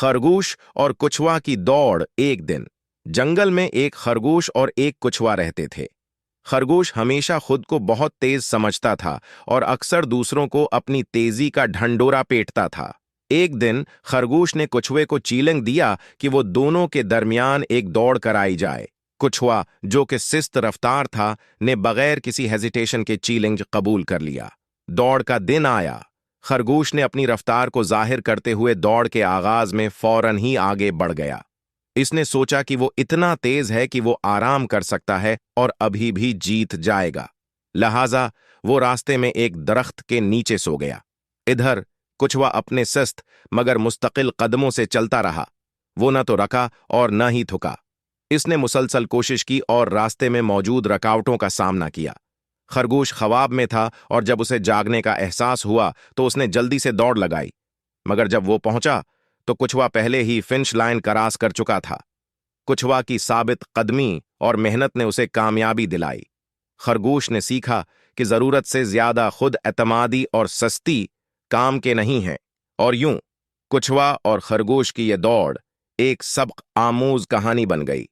खरगोश और कछुआ की दौड़। एक दिन जंगल में एक खरगोश और एक कछुआ रहते थे। खरगोश हमेशा खुद को बहुत तेज समझता था और अक्सर दूसरों को अपनी तेजी का ढंढोरा पीटता था। एक दिन खरगोश ने कछुए को चैलेंज दिया कि वो दोनों के दरमियान एक दौड़ कराई जाए। कछुआ, जो कि सुस्त रफ्तार था, ने बगैर किसी हेजिटेशन के चैलेंज कबूल कर लिया। दौड़ का दिन आया। खरगोश ने अपनी रफ्तार को जाहिर करते हुए दौड़ के आगाज में फौरन ही आगे बढ़ गया। इसने सोचा कि वो इतना तेज है कि वो आराम कर सकता है और अभी भी जीत जाएगा। लिहाजा वो रास्ते में एक दरख्त के नीचे सो गया। इधर कछुआ अपने सुस्त मगर मुस्तकिल कदमों से चलता रहा। वो न तो रका और न ही थका। इसने मुसलसल कोशिश की और रास्ते में मौजूद रुकावटों का सामना किया। खरगोश ख्वाब में था और जब उसे जागने का एहसास हुआ तो उसने जल्दी से दौड़ लगाई, मगर जब वो पहुंचा तो कछुआ पहले ही फिनिश लाइन क्रॉस कर चुका था। कछुआ की साबित कदमी और मेहनत ने उसे कामयाबी दिलाई। खरगोश ने सीखा कि जरूरत से ज्यादा खुद एतमादी और सस्ती काम के नहीं है। और यूं कछुआ और खरगोश की यह दौड़ एक सबक आमूज कहानी बन गई।